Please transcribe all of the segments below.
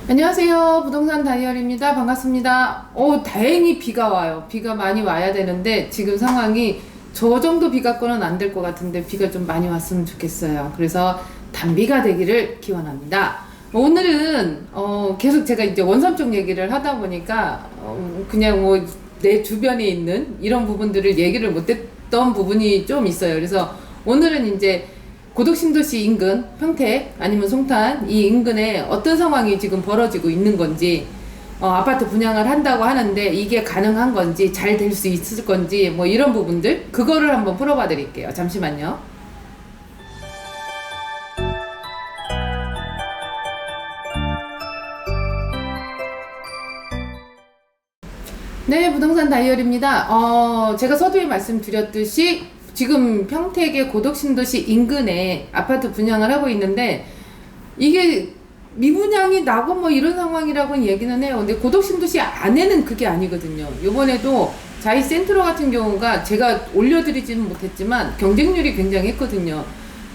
안녕하세요. 부동산 다이어리입니다. 반갑습니다. 다행히 비가 와요. 비가 많이 와야 되는데 지금 상황이 저 정도 비 갖고는 안 될 것 같은데 비가 좀 많이 왔으면 좋겠어요. 그래서 단비가 되기를 기원합니다. 오늘은 계속 제가 이제 원삼 쪽 얘기를 하다 보니까 그냥 뭐 내 주변에 있는 이런 부분들을 얘기를 못했던 부분이 좀 있어요. 그래서 오늘은 이제 고덕신도시 인근, 평택 아니면 송탄 이 인근에 어떤 상황이 지금 벌어지고 있는 건지, 아파트 분양을 한다고 하는데 이게 가능한 건지, 잘 될 수 있을 건지, 뭐 이런 부분들 그거를 한번 풀어봐 드릴게요. 잠시만요. 네, 부동산 다이어리입니다. 제가 서두에 말씀드렸듯이 지금 평택의 고덕신도시 인근에 아파트 분양을 하고 있는데 이게 미분양이 나고 뭐 이런 상황이라고는 얘기는 해요. 근데 고덕신도시 안에는 그게 아니거든요. 요번에도 자이센트로 같은 경우가 제가 올려드리지는 못했지만 경쟁률이 굉장히 했거든요.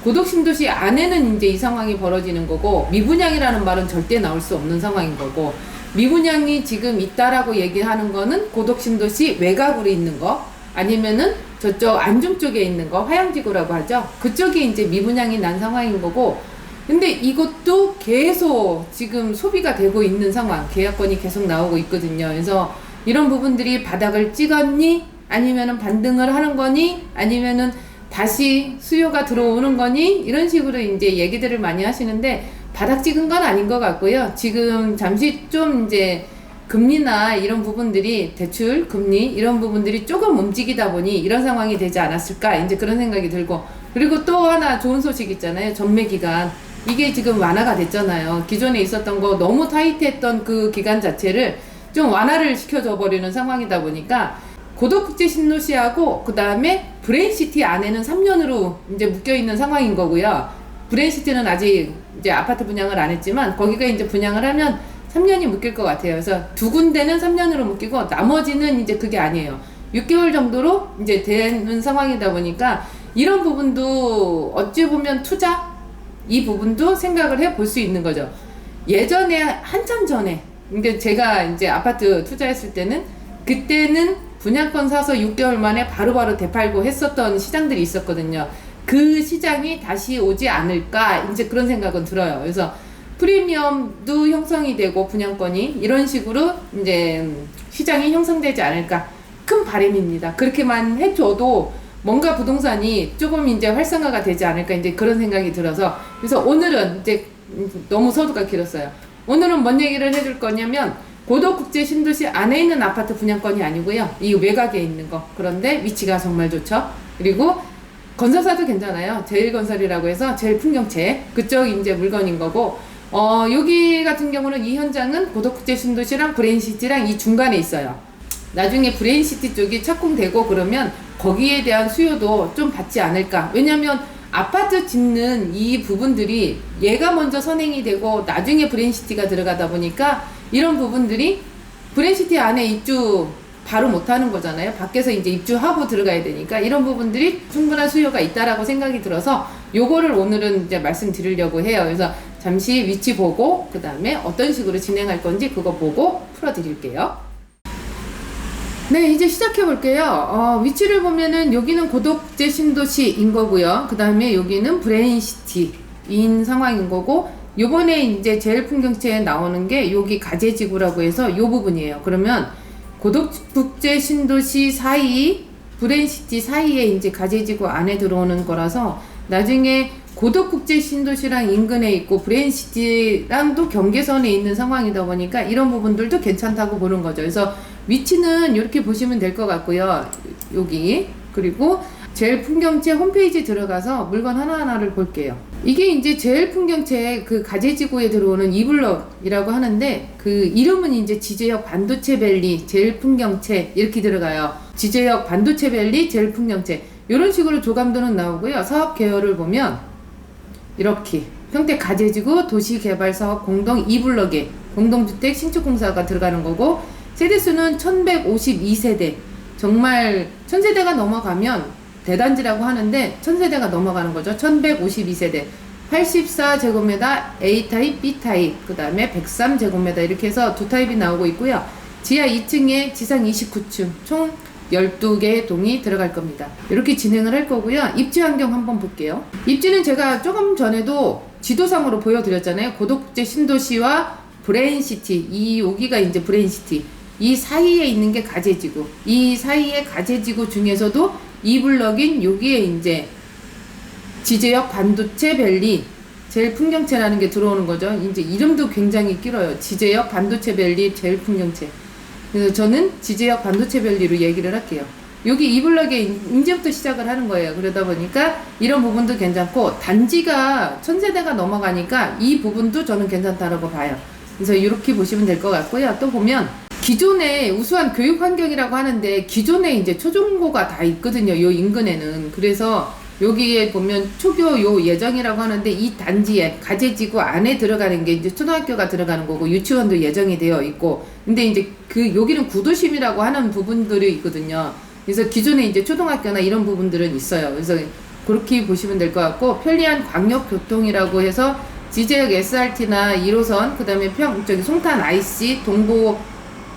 고덕신도시 안에는 이제 이 상황이 벌어지는 거고, 미분양이라는 말은 절대 나올 수 없는 상황인 거고, 미분양이 지금 있다라고 얘기하는 거는 고덕신도시 외곽으로 있는 거, 아니면은 저쪽 안중 쪽에 있는 거, 화양지구라고 하죠. 그쪽이 이제 미분양이 난 상황인 거고, 근데 이것도 계속 지금 소비가 되고 있는 상황, 계약건이 계속 나오고 있거든요. 그래서 이런 부분들이 바닥을 찍었니? 아니면은 반등을 하는 거니? 아니면은 다시 수요가 들어오는 거니? 이런 식으로 이제 얘기들을 많이 하시는데, 바닥 찍은 건 아닌 것 같고요. 지금 잠시 좀 이제 금리나 이런 부분들이, 대출, 금리 이런 부분들이 조금 움직이다 보니 이런 상황이 되지 않았을까, 이제 그런 생각이 들고, 그리고 또 하나 좋은 소식 있잖아요. 전매 기간. 이게 지금 완화가 됐잖아요. 기존에 있었던 거 너무 타이트했던 그 기간 자체를 좀 완화를 시켜줘 버리는 상황이다 보니까 고덕국제신도시하고 그 다음에 브레인시티 안에는 3년으로 이제 묶여 있는 상황인 거고요. 브레인시티는 아직 이제 아파트 분양을 안 했지만 거기가 이제 분양을 하면 3년이 묶일 것 같아요. 그래서 두 군데는 3년으로 묶이고 나머지는 이제 그게 아니에요. 6개월 정도로 이제 되는 상황이다 보니까 이런 부분도 어찌 보면 투자? 이 부분도 생각을 해 볼 수 있는 거죠. 예전에 한참 전에, 그러니까 제가 이제 아파트 투자했을 때는, 그때는 분양권 사서 6개월 만에 바로바로 되팔고 했었던 시장들이 있었거든요. 그 시장이 다시 오지 않을까, 이제 그런 생각은 들어요. 그래서 프리미엄도 형성이 되고 분양권이 이런 식으로 이제 시장이 형성되지 않을까, 큰 바람입니다. 그렇게만 해줘도 뭔가 부동산이 조금 이제 활성화가 되지 않을까, 이제 그런 생각이 들어서, 그래서 오늘은 이제 너무 서두가 길었어요. 오늘은 뭔 얘기를 해줄 거냐면, 고덕국제신도시 안에 있는 아파트 분양권이 아니고요, 이 외곽에 있는 거. 그런데 위치가 정말 좋죠. 그리고 건설사도 괜찮아요. 제일건설이라고 해서 제일풍경채 그쪽 이제 물건인 거고, 여기 같은 경우는 이 현장은 고덕국제신도시랑 브레인시티랑 이 중간에 있어요. 나중에 브레인시티 쪽이 착공되고 그러면 거기에 대한 수요도 좀 받지 않을까. 왜냐면 아파트 짓는 이 부분들이 얘가 먼저 선행이 되고 나중에 브레인시티가 들어가다 보니까 이런 부분들이 브레인시티 안에 입주 바로 못하는 거잖아요. 밖에서 이제 입주하고 들어가야 되니까 이런 부분들이 충분한 수요가 있다라고 생각이 들어서 요거를 오늘은 이제 말씀드리려고 해요. 그래서 잠시 위치 보고 그 다음에 어떤 식으로 진행할 건지 그거 보고 풀어드릴게요. 네, 이제 시작해 볼게요. 위치를 보면은 여기는 고덕제신도시인 거고요. 그 다음에 여기는 브레인시티인 상황인 거고, 요번에 이제 제일풍경채에 나오는 게 여기 가제지구라고 해서 요 부분이에요. 그러면 고덕국제신도시 사이, 브레인시티 사이에 이제 가제지구 안에 들어오는 거라서 나중에 고덕국제신도시랑 인근에 있고 브레인시티랑도 경계선에 있는 상황이다 보니까 이런 부분들도 괜찮다고 보는 거죠. 그래서 위치는 이렇게 보시면 될 것 같고요. 여기, 그리고 제일풍경채 홈페이지 들어가서 물건 하나하나를 볼게요. 이게 이제 제일풍경채 그 가제지구에 들어오는 E블럭이라고 하는데, 그 이름은 이제 지제역 반도체밸리 제일풍경채 이렇게 들어가요. 지제역 반도체밸리 제일풍경채 이런 식으로 조감도는 나오고요. 사업 계열을 보면 이렇게 평택 가제지구 도시개발사업 공동 E블럭에 공동주택 신축공사가 들어가는 거고, 세대수는 1152세대. 정말 1000세대가 넘어가면 대단지라고 하는데 1000세대가 넘어가는 거죠. 1152세대. 84제곱미터 A타입, B타입, 그 다음에 103제곱미터 이렇게 해서 두 타입이 나오고 있고요. 지하 2층에 지상 29층 총 12개의 동이 들어갈 겁니다. 이렇게 진행을 할 거고요. 입지 환경 한번 볼게요. 입지는 제가 조금 전에도 지도상으로 보여드렸잖아요. 고덕제 신도시와 브레인시티, 여기가 이제 브레인시티, 이 사이에 있는 게 가제지구, 이 사이에 가제지구 중에서도 이 블럭인 여기에 이제 지제역 반도체 밸리 제일 풍경채라는 게 들어오는 거죠. 이제 이름도 굉장히 길어요. 지제역 반도체 밸리 제일 풍경채. 그래서 저는 지제역 반도체 밸리로 얘기를 할게요. 여기 이 블럭에 이제부터 시작을 하는 거예요. 그러다 보니까 이런 부분도 괜찮고, 단지가 1000세대가 넘어가니까 이 부분도 저는 괜찮다라고 봐요. 그래서 이렇게 보시면 될 것 같고요. 또 보면 기존에 우수한 교육 환경이라고 하는데 기존에 이제 초중고가 다 있거든요. 요 인근에는. 그래서 여기에 보면 초교 요 예정이라고 하는데 이 단지에 가제지구 안에 들어가는 게 이제 초등학교가 들어가는 거고 유치원도 예정이 되어 있고, 근데 이제 여기는 구도심이라고 하는 부분들이 있거든요. 그래서 기존에 이제 초등학교나 이런 부분들은 있어요. 그래서 그렇게 보시면 될 것 같고, 편리한 광역교통이라고 해서 지제역 SRT나 1호선, 그 다음에 송탄 IC, 동부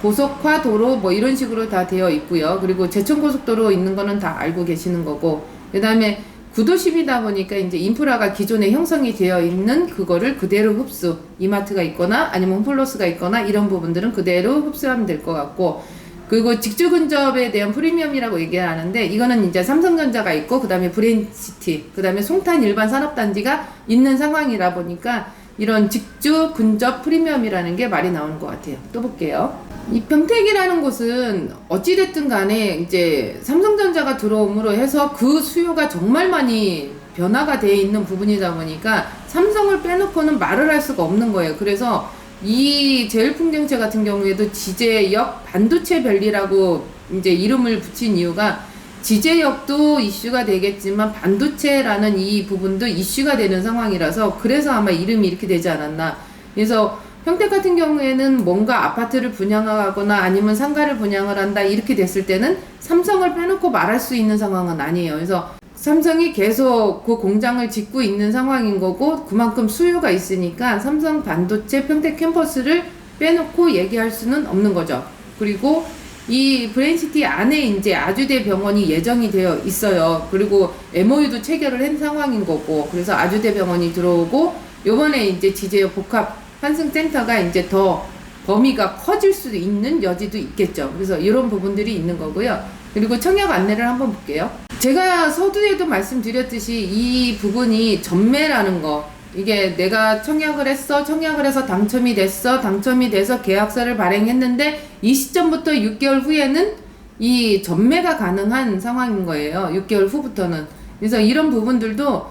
고속화 도로 뭐 이런 식으로 다 되어 있고요. 그리고 제천고속도로 있는 거는 다 알고 계시는 거고, 그 다음에 구도심이다 보니까 이제 인프라가 기존에 형성이 되어 있는 그거를 그대로 흡수, 이마트가 있거나 아니면 홈플러스가 있거나 이런 부분들은 그대로 흡수하면 될 것 같고, 그리고 직주 근접에 대한 프리미엄이라고 얘기하는데 이거는 이제 삼성전자가 있고, 그 다음에 브레인시티, 그 다음에 송탄 일반 산업단지가 있는 상황이라 보니까 이런 직주 근접 프리미엄이라는 게 말이 나오는 것 같아요. 또 볼게요. 이 평택이라는 곳은 어찌됐든 간에 이제 삼성전자가 들어옴으로 해서 그 수요가 정말 많이 변화가 되어 있는 부분이다 보니까 삼성을 빼놓고는 말을 할 수가 없는 거예요. 그래서 이 제일풍경채 같은 경우에도 지제역 반도체 밸리라고 이제 이름을 붙인 이유가, 지제역도 이슈가 되겠지만 반도체라는 이 부분도 이슈가 되는 상황이라서, 그래서 아마 이름이 이렇게 되지 않았나. 그래서 평택 같은 경우에는 뭔가 아파트를 분양하거나 아니면 상가를 분양을 한다 이렇게 됐을 때는 삼성을 빼놓고 말할 수 있는 상황은 아니에요. 그래서 삼성이 계속 그 공장을 짓고 있는 상황인 거고, 그만큼 수요가 있으니까 삼성 반도체 평택 캠퍼스를 빼놓고 얘기할 수는 없는 거죠. 그리고 이 브레인시티 안에 이제 아주대 병원이 예정이 되어 있어요. 그리고 MOU도 체결을 한 상황인 거고, 그래서 아주대 병원이 들어오고, 요번에 이제 지제역 복합 환승센터가 이제 더 범위가 커질 수도 있는 여지도 있겠죠. 그래서 이런 부분들이 있는 거고요. 그리고 청약 안내를 한번 볼게요. 제가 서두에도 말씀드렸듯이 이 부분이 전매라는 거, 이게 내가 청약을 했어, 청약을 해서 당첨이 됐어, 당첨이 돼서 계약서를 발행했는데 이 시점부터 6개월 후에는 이 전매가 가능한 상황인 거예요. 6개월 후부터는. 그래서 이런 부분들도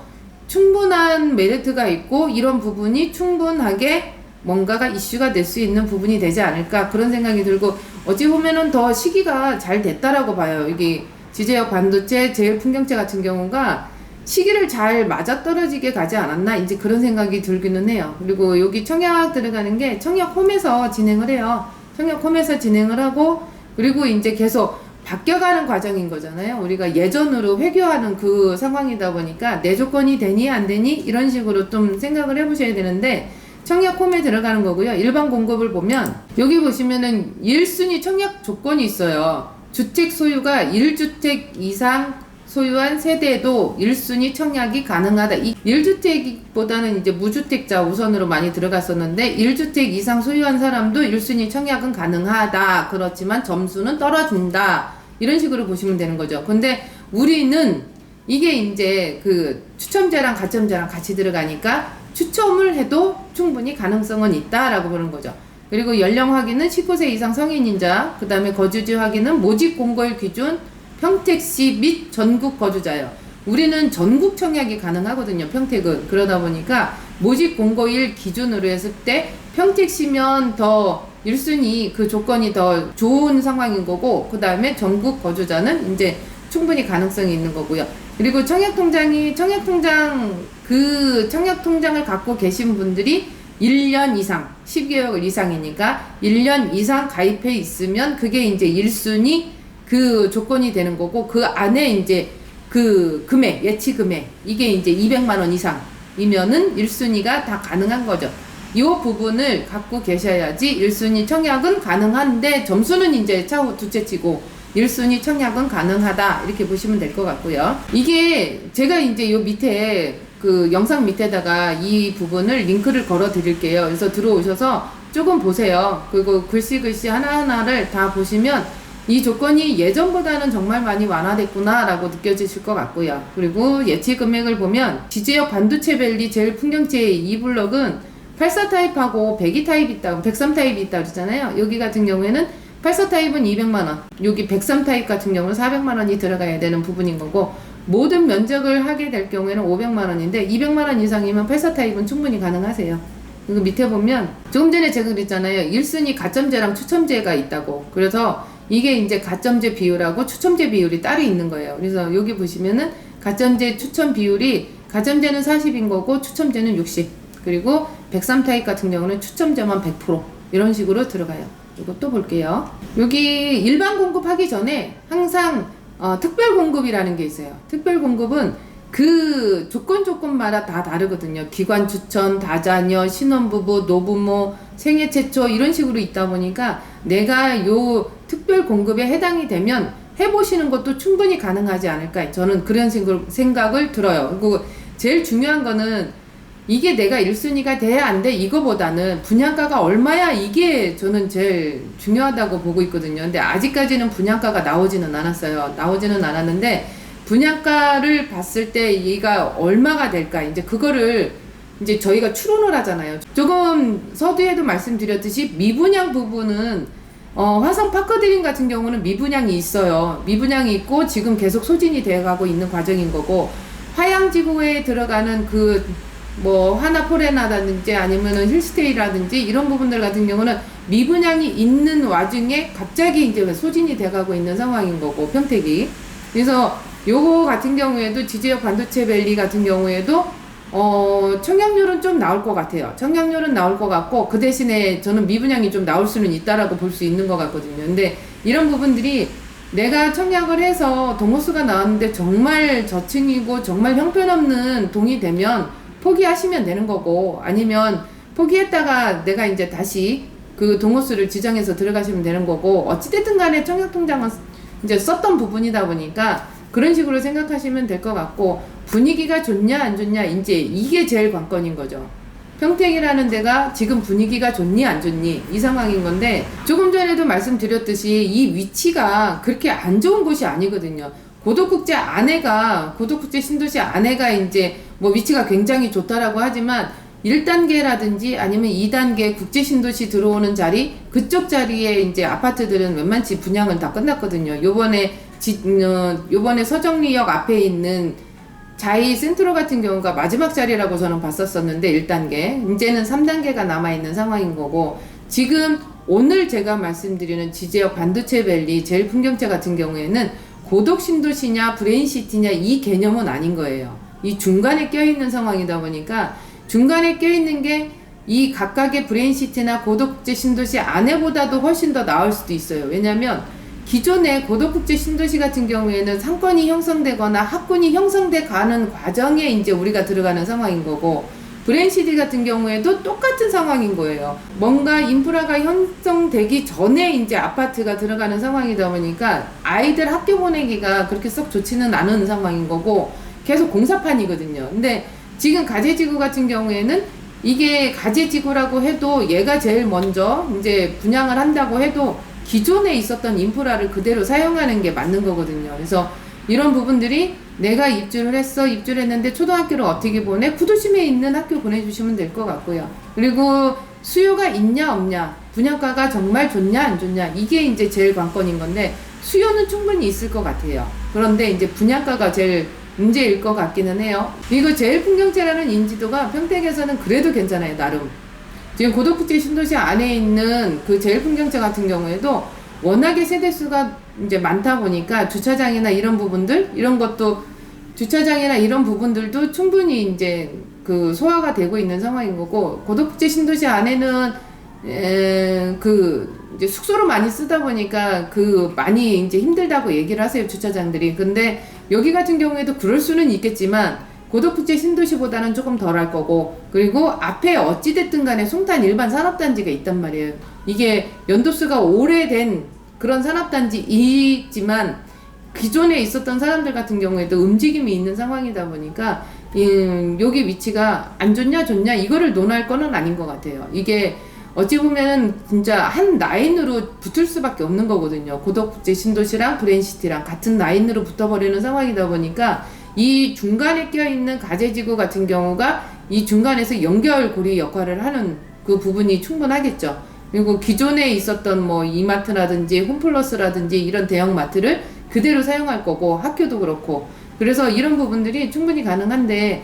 충분한 메리트가 있고, 이런 부분이 충분하게 뭔가가 이슈가 될 수 있는 부분이 되지 않을까, 그런 생각이 들고, 어찌 보면은 더 시기가 잘 됐다라고 봐요. 이게 지제역 반도체, 제일풍경채 같은 경우가 시기를 잘 맞아떨어지게 가지 않았나, 이제 그런 생각이 들기는 해요. 그리고 여기 청약 들어가는 게 청약홈에서 진행을 해요. 청약홈에서 진행을 하고, 그리고 이제 계속 바뀌어가는 과정인 거잖아요. 우리가 예전으로 회귀하는 그 상황이다 보니까 내 조건이 되니 안 되니 이런 식으로 좀 생각을 해보셔야 되는데, 청약홈에 들어가는 거고요. 일반 공급을 보면 여기 보시면은 1순위 청약 조건이 있어요. 주택 소유가 1주택 이상 소유한 세대도 1순위 청약이 가능하다. 이 1주택보다는 이제 무주택자 우선으로 많이 들어갔었는데 1주택 이상 소유한 사람도 1순위 청약은 가능하다. 그렇지만 점수는 떨어진다. 이런 식으로 보시면 되는 거죠. 근데 우리는 이게 이제 그 추첨제랑 가점제랑 같이 들어가니까 추첨을 해도 충분히 가능성은 있다라고 보는 거죠. 그리고 연령 확인은 19세 이상 성인인자, 그 다음에 거주지 확인은 모집 공고일 기준 평택시 및 전국 거주자요. 우리는 전국 청약이 가능하거든요, 평택은. 그러다 보니까 모집 공고일 기준으로 했을 때 평택시면 더 1순위 그 조건이 더 좋은 상황인 거고, 그 다음에 전국 거주자는 이제 충분히 가능성이 있는 거고요. 그리고 청약통장을 갖고 계신 분들이 1년 이상, 10개월 이상이니까 1년 이상 가입해 있으면 그게 이제 1순위 그 조건이 되는 거고, 그 안에 이제 그 금액, 예치 금액, 이게 이제 200만원 이상, 이면은 1순위가 다 가능한 거죠. 이 부분을 갖고 계셔야지 1순위 청약은 가능한데 점수는 이제 차후 두째치고 1순위 청약은 가능하다 이렇게 보시면 될 것 같고요. 이게 제가 이제 요 밑에 그 영상 밑에다가 이 부분을 링크를 걸어 드릴게요. 그래서 들어오셔서 조금 보세요. 그리고 글씨 하나하나를 다 보시면 이 조건이 예전보다는 정말 많이 완화됐구나 라고 느껴지실 것 같고요. 그리고 예치 금액을 보면 지지역 반도체밸리 제일 풍경채의 이 블럭은 84 타입하고 102 타입이 있다고 103 타입이 있다고 그러잖아요. 여기 같은 경우에는 84 타입은 200만원, 여기 103 타입 같은 경우는 400만원이 들어가야 되는 부분인 거고, 모든 면적을 하게 될 경우에는 500만원인데 200만원 이상이면 84 타입은 충분히 가능하세요. 그리고 밑에 보면 조금 전에 제가 그랬잖아요. 1순위 가점제랑 추첨제가 있다고. 그래서 이게 이제 가점제 비율하고 추첨제 비율이 따로 있는 거예요. 그래서 여기 보시면은 가점제 추첨 비율이 가점제는 40인 거고 추첨제는 60. 그리고 103 타입 같은 경우는 추첨제만 100% 이런 식으로 들어가요. 이거 또 볼게요. 여기 일반 공급하기 전에 항상 특별 공급이라는 게 있어요. 특별 공급은 그 조건마다 다 다르거든요. 기관 추천, 다자녀, 신혼부부, 노부모, 생애 최초 이런 식으로 있다 보니까 내가 요 특별 공급에 해당이 되면 해보시는 것도 충분히 가능하지 않을까. 저는 그런 생각을 들어요. 그리고 제일 중요한 거는 이게 내가 1순위가 돼야 안 돼 이거보다는 분양가가 얼마야 이게 저는 제일 중요하다고 보고 있거든요. 근데 아직까지는 분양가가 나오지는 않았어요. 나오지는 않았는데 분양가를 봤을 때 얘가 얼마가 될까 이제 그거를 이제 저희가 추론을 하잖아요. 조금 서두에도 말씀드렸듯이 미분양 부분은 화성 파크드림 같은 경우는 미분양이 있어요. 미분양이 있고 지금 계속 소진이 되어가고 있는 과정인 거고, 화양지구에 들어가는 그 뭐 하나포레나라든지 아니면은 힐스테이라든지 이런 부분들 같은 경우는 미분양이 있는 와중에 갑자기 이제 소진이 돼가고 있는 상황인 거고, 평택이. 그래서 요거 같은 경우에도 지지역 반도체밸리 같은 경우에도 청약률은 좀 나올 것 같아요. 청약률은 나올 것 같고, 그 대신에 저는 미분양이 좀 나올 수는 있다라고 볼 수 있는 것 같거든요. 근데 이런 부분들이 내가 청약을 해서 동호수가 나왔는데 정말 저층이고 정말 형편없는 동이 되면 포기하시면 되는 거고, 아니면 포기했다가 내가 이제 다시 그 동호수를 지정해서 들어가시면 되는 거고, 어찌됐든 간에 청약통장은 이제 썼던 부분이다 보니까 그런 식으로 생각하시면 될 것 같고, 분위기가 좋냐 안 좋냐 이제 이게 제일 관건인 거죠. 평택이라는 데가 지금 분위기가 좋니 안 좋니 이 상황인 건데, 조금 전에도 말씀드렸듯이 이 위치가 그렇게 안 좋은 곳이 아니거든요. 고덕국제 안에가, 고덕국제 신도시 안에가 이제 뭐 위치가 굉장히 좋다라고 하지만 1단계라든지 아니면 2단계 국제 신도시 들어오는 자리, 그쪽 자리에 이제 아파트들은 웬만치 분양은 다 끝났거든요. 요번에 서정리역 앞에 있는 자이 센트로 같은 경우가 마지막 자리라고 저는 봤었었는데 1단계, 이제는 3단계가 남아있는 상황인 거고, 지금 오늘 제가 말씀드리는 지지역 반도체밸리 제일 풍경채 같은 경우에는 고덕 신도시냐 브레인시티냐 이 개념은 아닌 거예요. 이 중간에 껴있는 상황이다 보니까, 중간에 껴있는 게 이 각각의 브레인시티나 고덕국제 신도시 안에보다도 훨씬 더 나을 수도 있어요. 왜냐면 기존의 고덕국제 신도시 같은 경우에는 상권이 형성되거나 학군이 형성돼 가는 과정에 이제 우리가 들어가는 상황인 거고, 브레인시티 같은 경우에도 똑같은 상황인 거예요. 뭔가 인프라가 형성되기 전에 이제 아파트가 들어가는 상황이다 보니까 아이들 학교 보내기가 그렇게 썩 좋지는 않은 상황인 거고, 계속 공사판이거든요. 근데 지금 가재지구 같은 경우에는 이게 가재지구라고 해도 얘가 제일 먼저 이제 분양을 한다고 해도 기존에 있었던 인프라를 그대로 사용하는 게 맞는 거거든요. 그래서 이런 부분들이 내가 입주를 했는데 초등학교를 어떻게 보내? 구도심에 있는 학교 보내주시면 될 것 같고요. 그리고 수요가 있냐 없냐, 분양가가 정말 좋냐 안 좋냐, 이게 이제 제일 관건인 건데, 수요는 충분히 있을 것 같아요. 그런데 이제 분양가가 제일 문제일 것 같기는 해요. 이거 제일 풍경채라는 인지도가 평택에서는 그래도 괜찮아요, 나름. 지금 고덕국제 신도시 안에 있는 그 제일 풍경채 같은 경우에도 워낙에 세대수가 이제 많다 보니까 주차장이나 이런 부분들, 이런 것도 주차장이나 이런 부분들도 충분히 이제 그 소화가 되고 있는 상황인 거고, 고덕국제 신도시 안에는 그 이제 숙소로 많이 쓰다 보니까 그 많이 이제 힘들다고 얘기를 하세요, 주차장들이. 근데 여기 같은 경우에도 그럴 수는 있겠지만 고덕축제 신도시보다는 조금 덜 할 거고, 그리고 앞에 어찌됐든 간에 송탄 일반 산업단지가 있단 말이에요. 이게 연도수가 오래된 그런 산업단지이지만 기존에 있었던 사람들 같은 경우에도 움직임이 있는 상황이다 보니까 여기 위치가 안 좋냐 좋냐 이거를 논할 거는 아닌 것 같아요. 이게 어찌 보면 진짜 한 라인으로 붙을 수밖에 없는 거거든요. 고덕국제 신도시랑 브랜시티랑 같은 라인으로 붙어버리는 상황이다 보니까 이 중간에 껴있는 가재지구 같은 경우가 이 중간에서 연결고리 역할을 하는 그 부분이 충분하겠죠. 그리고 기존에 있었던 뭐 이마트라든지 홈플러스라든지 이런 대형마트를 그대로 사용할 거고, 학교도 그렇고, 그래서 이런 부분들이 충분히 가능한데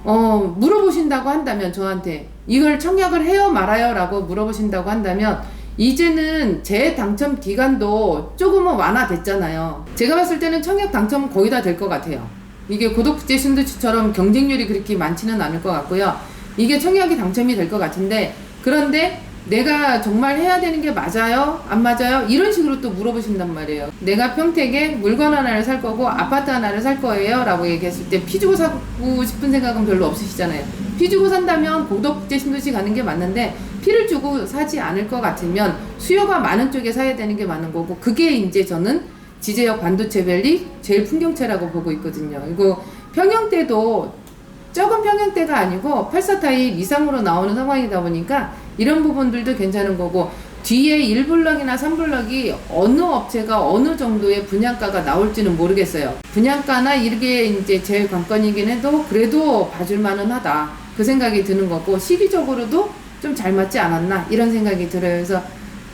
물어보신다고 한다면, 저한테 이걸 청약을 해요 말아요 라고 물어보신다고 한다면, 이제는 재당첨 기간도 조금은 완화됐잖아요. 제가 봤을 때는 청약 당첨은 거의 다 될 것 같아요. 이게 고덕국제 신도시처럼 경쟁률이 그렇게 많지는 않을 것 같고요. 이게 청약이 당첨이 될 것 같은데, 그런데 내가 정말 해야 되는 게 맞아요? 안 맞아요? 이런 식으로 또 물어보신단 말이에요. 내가 평택에 물건 하나를 살 거고 아파트 하나를 살 거예요 라고 얘기했을 때 피 주고 사고 싶은 생각은 별로 없으시잖아요. 피 주고 산다면 고덕국제 신도시 가는 게 맞는데, 피를 주고 사지 않을 것 같으면 수요가 많은 쪽에 사야 되는 게 맞는 거고, 그게 이제 저는 지제역 반도체밸리 제일 풍경채라고 보고 있거든요. 이거 평형대도 적은 평형대가 아니고 84타입 이상으로 나오는 상황이다 보니까 이런 부분들도 괜찮은 거고, 뒤에 1블럭이나 3블럭이 어느 업체가 어느 정도의 분양가가 나올지는 모르겠어요. 분양가나 이게 이제 제일 관건이긴 해도 그래도 봐줄만은 하다, 그 생각이 드는 거고, 시기적으로도 좀 잘 맞지 않았나 이런 생각이 들어요. 그래서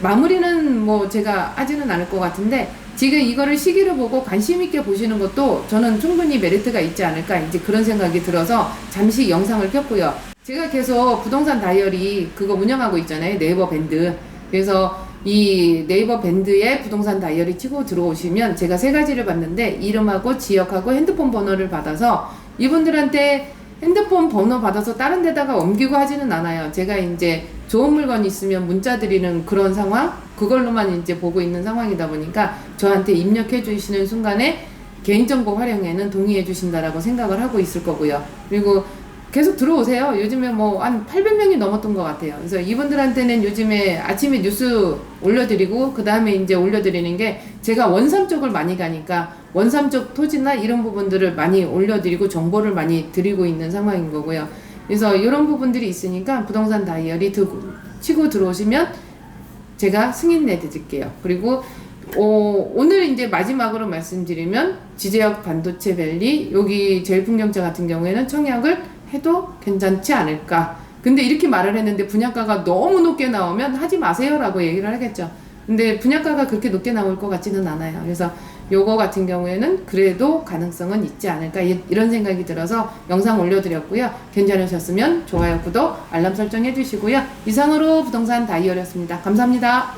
마무리는 뭐 제가 하지는 않을 것 같은데, 지금 이거를 시기를 보고 관심 있게 보시는 것도 저는 충분히 메리트가 있지 않을까, 이제 그런 생각이 들어서 잠시 영상을 켰고요. 제가 계속 부동산 다이어리 그거 운영하고 있잖아요, 네이버 밴드. 그래서 이 네이버 밴드에 부동산 다이어리 치고 들어오시면 제가 세 가지를 봤는데, 이름하고 지역하고 핸드폰 번호를 받아서 이분들한테 핸드폰 번호 받아서 다른 데다가 옮기고 하지는 않아요. 제가 이제 좋은 물건 있으면 문자 드리는 그런 상황, 그걸로만 이제 보고 있는 상황이다 보니까 저한테 입력해 주시는 순간에 개인정보 활용에는 동의해 주신다라고 생각을 하고 있을 거고요. 그리고 계속 들어오세요. 요즘에 뭐 한 800명이 넘었던 것 같아요. 그래서 이분들한테는 요즘에 아침에 뉴스 올려드리고, 그 다음에 이제 올려드리는 게, 제가 원삼 쪽을 많이 가니까 원삼 쪽 토지나 이런 부분들을 많이 올려드리고 정보를 많이 드리고 있는 상황인 거고요. 그래서 이런 부분들이 있으니까 부동산 다이어리 치고 들어오시면 제가 승인 내드릴게요. 그리고 오늘 이제 마지막으로 말씀드리면, 지제역 반도체밸리 여기 제일 풍경채 같은 경우에는 청약을 해도 괜찮지 않을까. 근데 이렇게 말을 했는데 분양가가 너무 높게 나오면 하지 마세요 라고 얘기를 하겠죠. 근데 분양가가 그렇게 높게 나올 것 같지는 않아요. 그래서 요거 같은 경우에는 그래도 가능성은 있지 않을까, 이런 생각이 들어서 영상 올려드렸고요. 괜찮으셨으면 좋아요, 구독, 알람 설정 해주시고요. 이상으로 부동산 다이어리였습니다. 감사합니다.